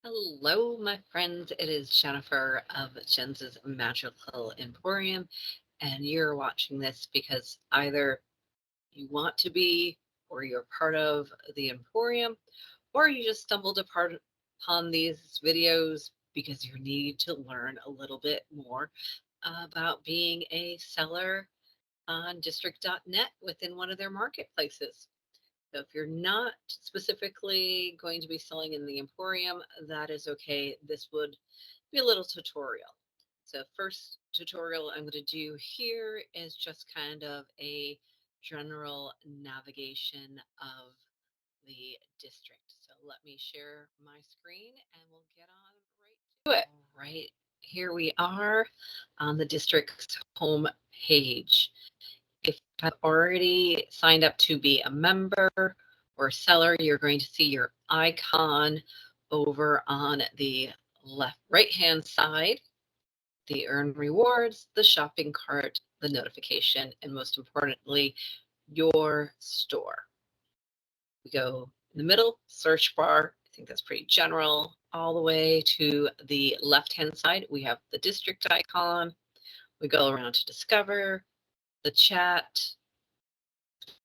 Hello, my friends. It is Jennifer of Jens's Magical Emporium, and you're watching this because either you want to be or you're part of the Emporium, or you just stumbled upon these videos because you need to learn a little bit more about being a seller on district.net within one of their marketplaces. So if you're not specifically going to be selling in the Emporium, that is okay. This would be a little tutorial. So first tutorial I'm going to do here is just kind of a general navigation of the district. So let me share my screen and we'll get on right to it. Right, here we are on the district's home page. If you have already signed up to be a member or seller, you're going to see your icon over on the left right hand side, the earn rewards, the shopping cart, the notification, and most importantly, your store. We go in the middle, search bar. I think that's pretty general. All the way to the left hand side, we have the district icon. We go around to discover, the chat,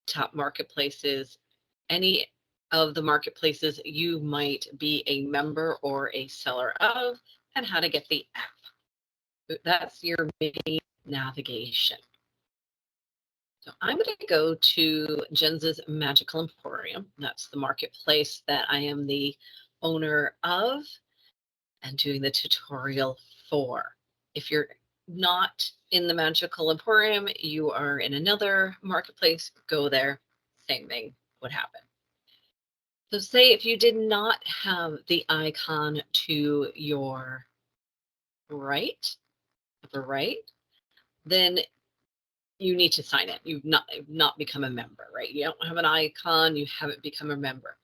top marketplaces, any of the marketplaces you might be a member or a seller of, and how to get the app. That's your main navigation. So I'm going to go to Jens's Magical Emporium. That's the marketplace that I am the owner of and doing the tutorial for. If you're not in the Magical Emporium, you are in another marketplace, go there, same thing would happen. So say if you did not have the icon to your right, upper right, then you need to sign in. You've not become a member, right? You don't have an icon, you haven't become a member.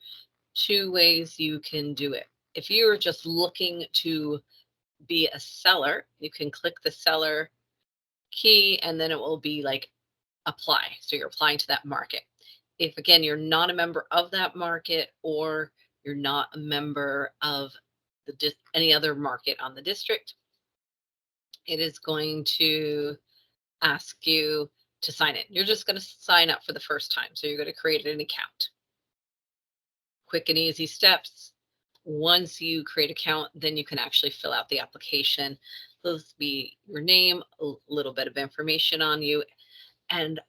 Two ways you can do it. If you're just looking to be a seller, you can click the seller key and then it will be like apply. So you're applying to that market. If again, you're not a member of that market or you're not a member of any other market on the district, it is going to ask you to sign in. You're just going to sign up for the first time. So you're going to create an account. Quick and easy steps. Once you create an account, then you can actually fill out the application. This will be your name, a little bit of information on you. And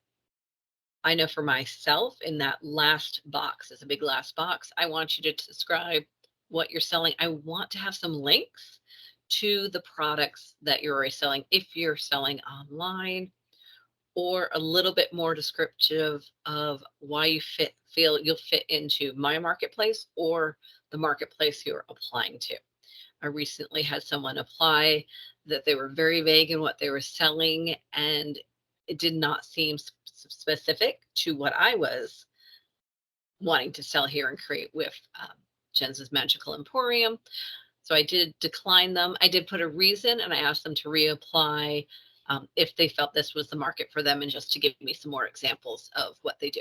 I know for myself in that last box, is a big last box, I want you to describe what you're selling. I want to have some links to the products that you're already selling if you're selling online, or a little bit more descriptive of why you feel you'll fit into my marketplace or the marketplace you're applying to. I recently had someone apply that they were very vague in what they were selling, and it did not seem specific to what I was wanting to sell here and create with Jens's Magical Emporium. So I did decline them. I did put a reason and I asked them to reapply if they felt this was the market for them and just to give me some more examples of what they do.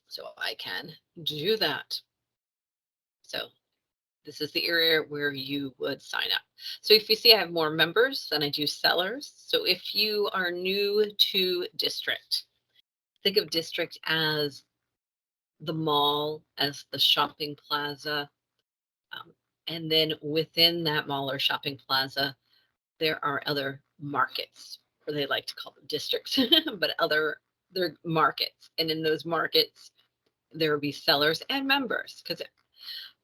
So I can do that. So this is the area where you would sign up. So if you see, I have more members than I do sellers. So if you are new to district, think of district as the mall, as the shopping plaza. And then within that mall or shopping plaza, there are other markets, or they like to call them districts, but they're markets. And in those markets, there will be sellers and members. Because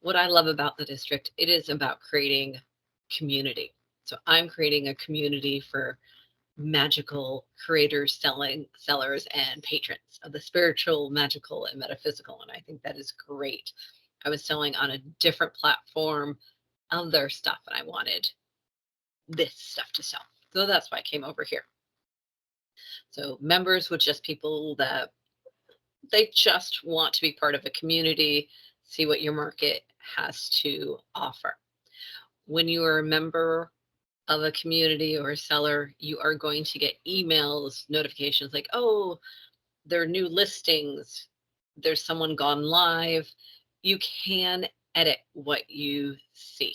what I love about the district, it is about creating community. So I'm creating a community for magical creators, sellers, and patrons of the spiritual, magical, and metaphysical. And I think that is great. I was selling on a different platform other stuff, and I wanted this stuff to sell. So that's why I came over here. So members with just people that they just want to be part of a community, see what your market has to offer. When you are a member of a community or a seller, you are going to get emails, notifications like, oh, there are new listings, there's someone gone live. You can edit what you see.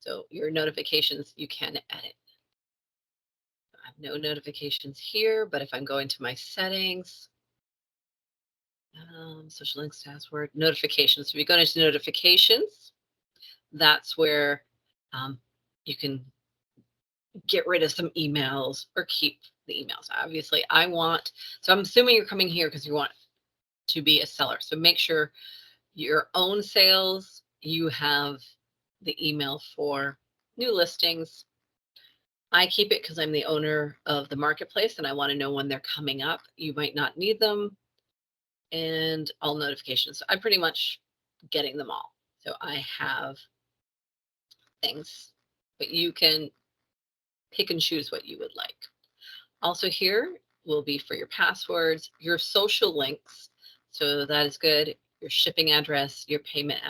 So your notifications, you can edit. I have no notifications here, but if I'm going to my settings, social links, password, notifications. So if you go into notifications, that's where you can get rid of some emails or keep the emails. Obviously, so I'm assuming you're coming here because you want to be a seller. So make sure your own sales, you have the email for new listings. I keep it because I'm the owner of the marketplace and I want to know when they're coming up. You might not need them, and all notifications. I'm pretty much getting them all. So I have things, but you can pick and choose what you would like. Also here will be for your passwords, your social links. So that is good. Your shipping address, your payment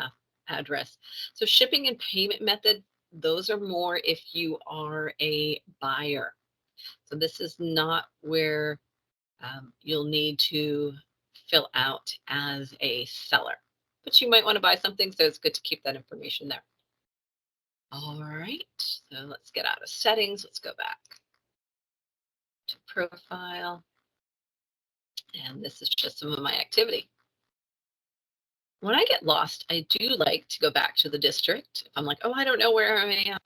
address. So shipping and payment method, those are more if you are a buyer. So this is not where you'll need to fill out as a seller, but you might want to buy something. So it's good to keep that information there. All right, so let's get out of settings. Let's go back to profile. And this is just some of my activity. When I get lost, I do like to go back to the district. If I'm like, oh, I don't know where I am,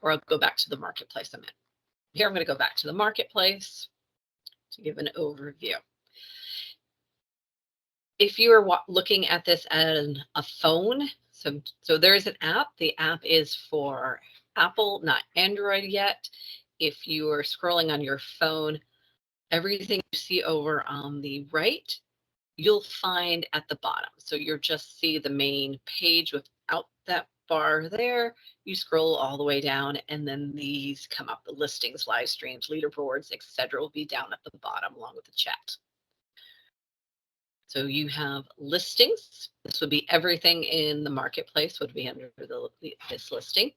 or I'll go back to the marketplace I'm in. Here, I'm going to go back to the marketplace to give an overview. If you are looking at this on a phone, so there is an app. The app is for Apple, not Android yet. If you are scrolling on your phone, everything you see over on the right, you'll find at the bottom. So you'll just see the main page without that bar there. You scroll all the way down, and then these come up: the listings, live streams, leaderboards, etc. will be down at the bottom along with the chat. So you have listings. This would be everything in the marketplace would be under this listing.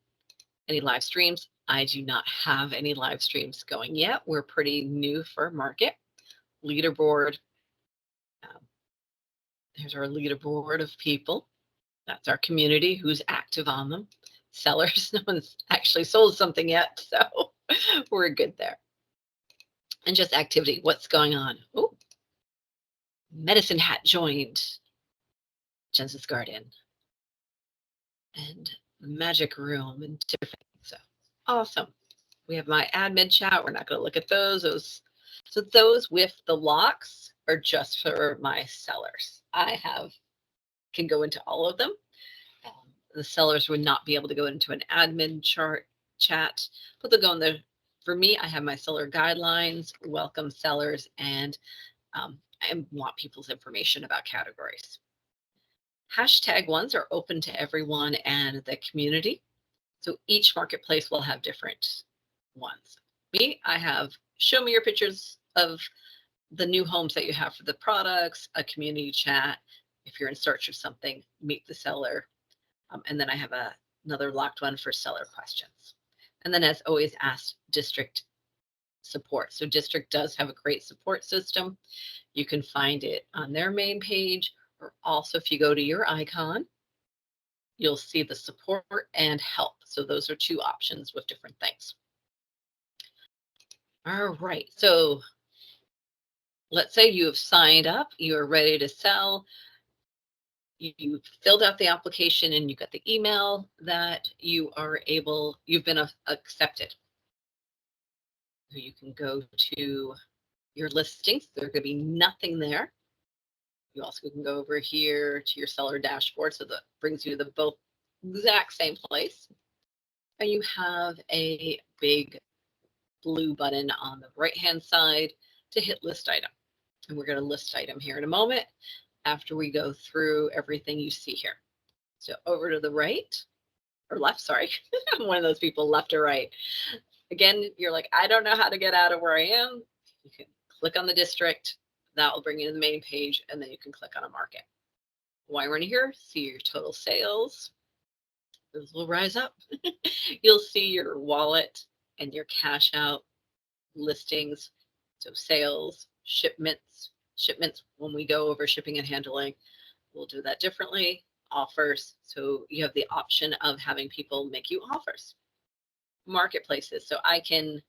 Any live streams? I do not have any live streams going yet. We're pretty new for market. Leaderboard. There's our leaderboard of people. That's our community who's active on them. Sellers, no one's actually sold something yet, so we're good there. And just activity, what's going on? Oh, Medicine Hat joined Jensen's Garden and Magic Room and different things. So awesome. We have my admin chat. We're not going to look at those. So those with the locks are just for my sellers. Can go into all of them. The sellers would not be able to go into an admin chat, but they'll go in there. For me, I have my seller guidelines, welcome sellers, and I want people's information about categories. Hashtag ones are open to everyone and the community. So each marketplace will have different ones. Me, I have show me your pictures of the new homes that you have for the products, a community chat. If you're in search of something, meet the seller. And then I have another locked one for seller questions. And then, as always, ask district support. So district does have a great support system. You can find it on their main page, or also if you go to your icon, you'll see the support and help. So those are two options with different things. All right. So let's say you have signed up, you're ready to sell. You filled out the application and you got the email that you've been accepted. So you can go to your listings. There's going to be nothing there. You also can go over here to your seller dashboard. So that brings you to the both exact same place. And you have a big blue button on the right-hand side to hit list item. And we're going to list item here in a moment after we go through everything you see here. So over to the right or left, sorry. I'm one of those people, left or right. Again, you're like, I don't know how to get out of where I am. You can click on the district. That will bring you to the main page, and then you can click on a market. While you're in here, see your total sales. Those will rise up. You'll see your wallet and your cash out listings. So sales, shipments, when we go over shipping and handling, we'll do that differently. offers. So you have the option of having people make you offers. Marketplaces. So I can,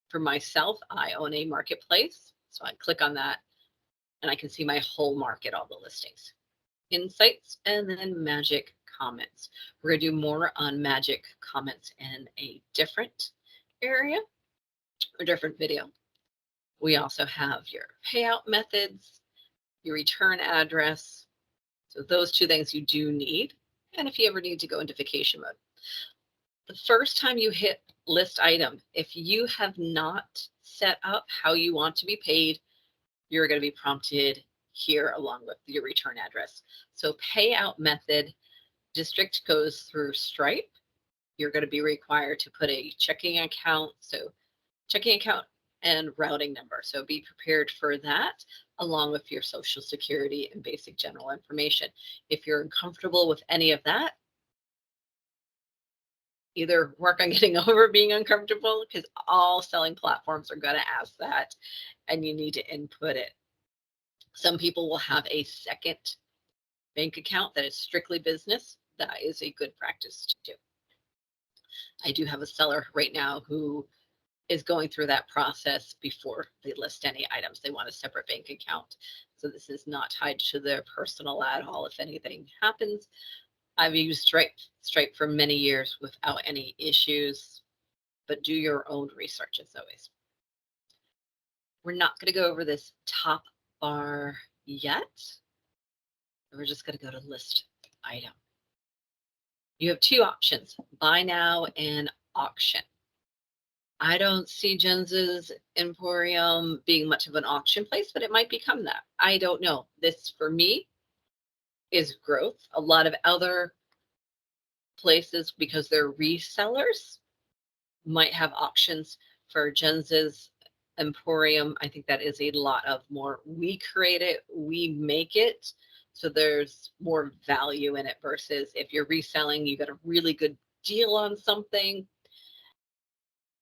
for myself, I own a marketplace. So I click on that and I can see my whole market, all the listings. Insights, and then magic comments. We're going to do more on magic comments in a different area or different video. We also have your payout methods, your return address. So those two things you do need. And if you ever need to go into vacation mode. The first time you hit list item, if you have not set up how you want to be paid, you're going to be prompted here along with your return address. So payout method, district goes through Stripe. You're going to be required to put a checking account. So checking account and routing number. So be prepared for that along with your social security and basic general information. If you're uncomfortable with any of that, either work on getting over being uncomfortable, because all selling platforms are going to ask that and you need to input it. Some people will have a second bank account that is strictly business. That is a good practice to do. I do have a seller right now who is going through that process before they list any items. They want a separate bank account. So this is not tied to their personal at all. If anything happens, I've used Stripe for many years without any issues, but do your own research as always. We're not going to go over this top bar yet. We're just going to go to list item. You have two options, buy now and auction. I don't see Jens's Emporium being much of an auction place, but it might become that. I don't know. This for me is growth. A lot of other places, because they're resellers, might have auctions. For Jens's Emporium, I think that is a lot of more, we create it, we make it. So there's more value in it versus if you're reselling, you got a really good deal on something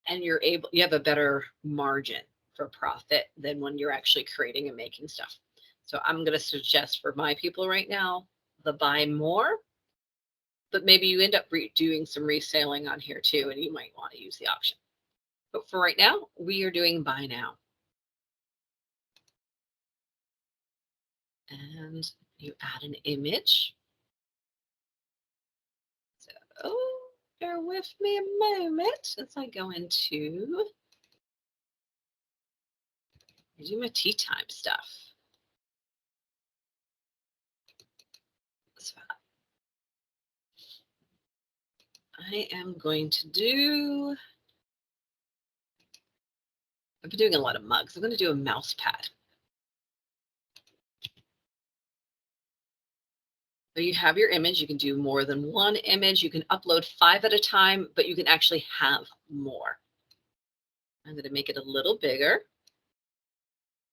and you have a better margin for profit than when you're actually creating and making stuff. So I'm going to suggest for my people right now, the buy more, but maybe you end up doing some reselling on here too, and you might want to use the auction. But for right now, we are doing buy now. And you add an image. So bear with me a moment as I go into do my tea time stuff. So I am going to do, I've been doing a lot of mugs. I'm going to do a mouse pad. So you have your image. You can do more than one image. You can upload 5 at a time, but you can actually have more. I'm going to make it a little bigger.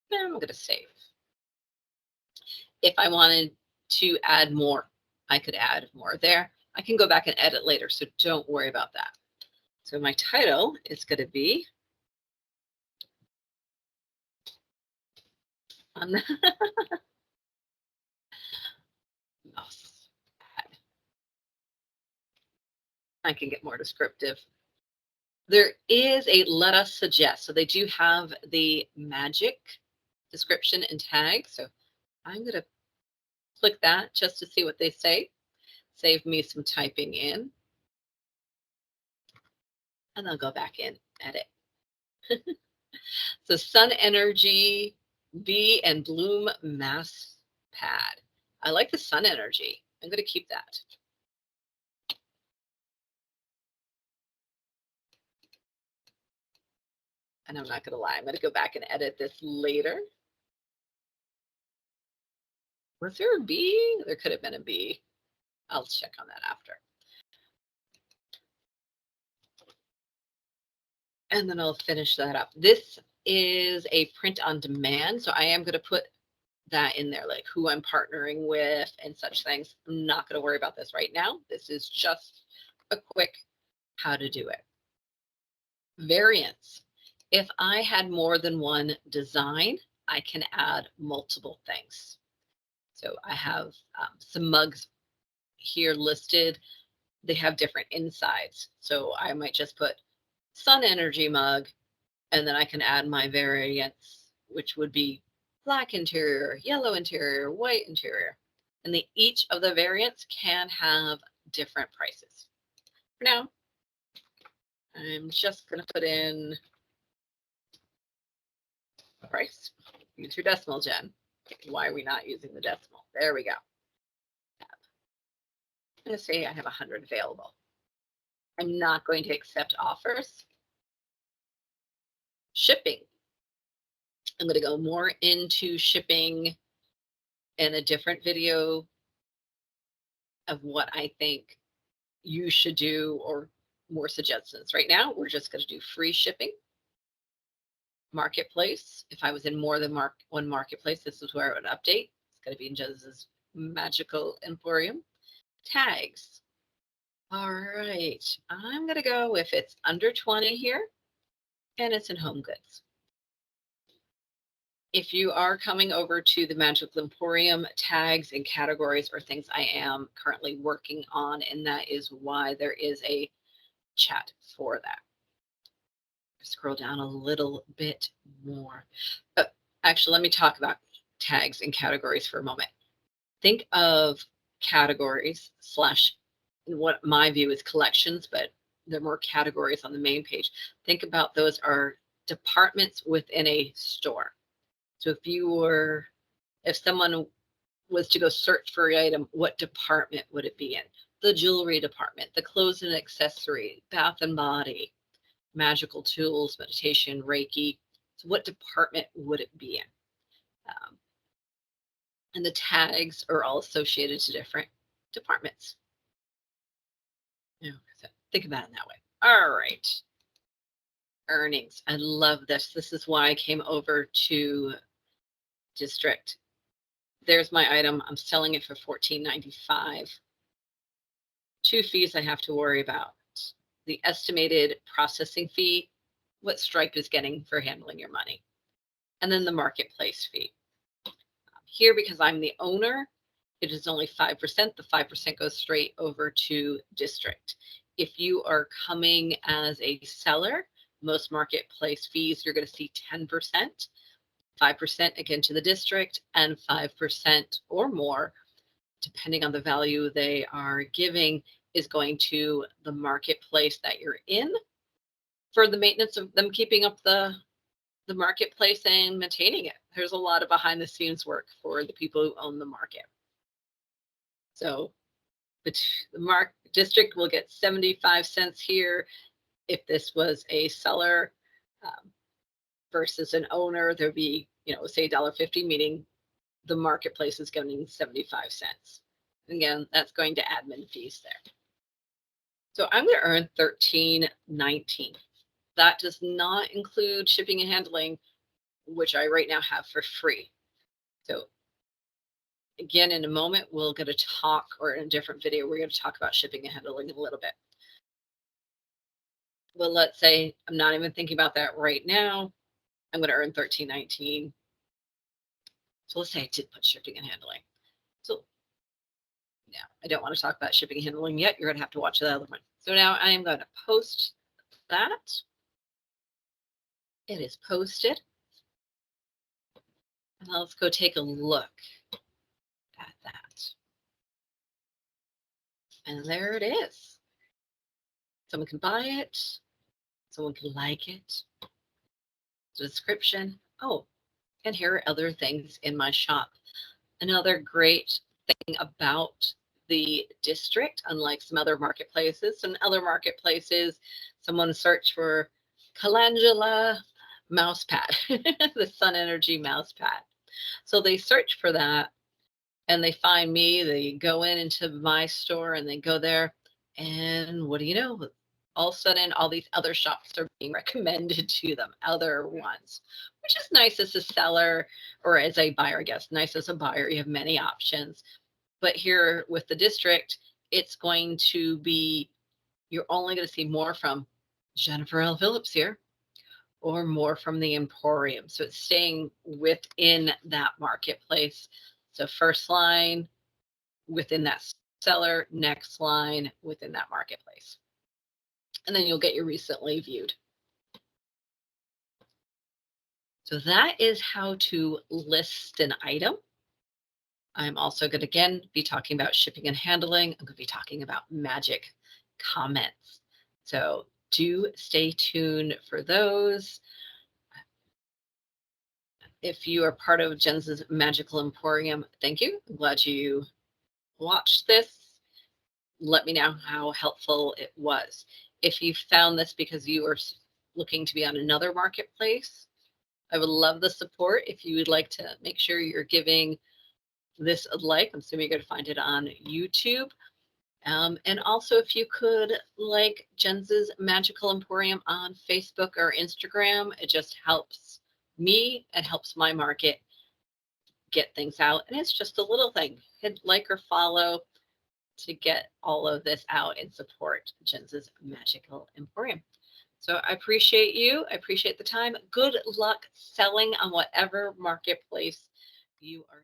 And I'm going to save. If I wanted to add more, I could add more there. I can go back and edit later, so don't worry about that. So my title is going to be on the mouse pad. I can get more descriptive. There is a let us suggest. So they do have the magic description and tag. So I'm going to click that just to see what they say. Save me some typing in. And I'll go back in, edit. So Sun Energy Bee and Bloom Mass Pad. I like the Sun Energy. I'm going to keep that. And I'm not going to lie, I'm going to go back and edit this later. Was there a bee? There could have been a bee. I'll check on that after. And then I'll finish that up. This is a print on demand. So I am going to put that in there, like who I'm partnering with and such things. I'm not going to worry about this right now. This is just a quick how to do it. Variants. If I had more than one design, I can add multiple things. So I have some mugs here listed, they have different insides. So I might just put Sun Energy mug, and then I can add my variants, which would be black interior, yellow interior, white interior. And each of the variants can have different prices. For now, I'm just going to put in price. Use your decimal, Jen. Why are we not using the decimal? There we go. I'm going to say I have 100 available. I'm not going to accept offers. Shipping. I'm going to go more into shipping in a different video of what I think you should do or more suggestions. Right now, we're just going to do free shipping. Marketplace. If I was in more than one marketplace, this is where I would update. It's going to be in Jenz's Magical Emporium. Tags. All right. I'm going to go if it's under 20 here and it's in home goods. If you are coming over to the Magical Emporium, tags and categories are things I am currently working on, and that is why there is a chat for that. Scroll down a little bit more. Actually, let me talk about tags and categories for a moment. Think of categories slash what my view is collections, but there are more categories on the main page. Think about those are departments within a store. So if someone was to go search for an item, what department would it be in? The jewelry department, the clothes and accessory, bath and body, magical tools, meditation, Reiki. So what department would it be in? And the tags are all associated to different departments. So think about it that way. All right. Earnings. I love this. This is why I came over to District. There's my item. I'm selling it for $14.95. 2 fees I have to worry about. The estimated processing fee, what Stripe is getting for handling your money, and then the marketplace fee. Here, because I'm the owner, it is only 5%. The 5% goes straight over to District. If you are coming as a seller, most marketplace fees, you're going to see 10%. 5% again to the District, and 5% or more, depending on the value they are giving, is going to the marketplace that you're in for the maintenance of them keeping up the marketplace and maintaining it. There's a lot of behind the scenes work for the people who own the market. So the District will get 75 cents here. If this was a seller versus an owner, there'd be, say $1.50, meaning the marketplace is getting 75 cents. Again, that's going to admin fees there. So I'm going to earn $13.19. That does not include shipping and handling, which I right now have for free. So again, in a moment, we're going to talk, or in a different video, we're going to talk about shipping and handling a little bit. Well, let's say I'm not even thinking about that right now. I'm going to earn $13.19. So let's say I did put shipping and handling. So yeah, I don't want to talk about shipping and handling yet. You're going to have to watch the other one. So now I am going to post that. It is posted. And let's go take a look at that. And there it is. Someone can buy it. Someone can like it. The description. Oh, and here are other things in my shop. Another great thing about the District, unlike some other marketplaces, someone search for Calendula mouse pad, the Sun Energy mouse pad. So they search for that and they find me, they go into my store and they go there, and what do you know? All of a sudden, all these other shops are being recommended to them, other ones, which is nice as a seller or as a buyer, I guess. Nice as a buyer, you have many options. But here with the District, it's going to be, you're only going to see more from Jennifer L. Phillips here or more from the Emporium. So it's staying within that marketplace. So first line within that seller next line within that marketplace. And then you'll get your recently viewed. So that is how to list an item. I'm also going to again be talking about shipping and handling. I'm going to be talking about magic comments. So do stay tuned for those. If you are part of Jens's Magical Emporium, thank you. I'm glad you watched this. Let me know how helpful it was. If you found this because you are looking to be on another marketplace, I would love the support. If you would like to make sure you're giving this a like, I'm assuming you're going to find it on YouTube. And also, if you could like Jens's Magical Emporium on Facebook or Instagram, it just helps me and helps my market get things out. And it's just a little thing. Hit like or follow to get all of this out and support Jens's Magical Emporium. So I appreciate you. I appreciate the time. Good luck selling on whatever marketplace you are.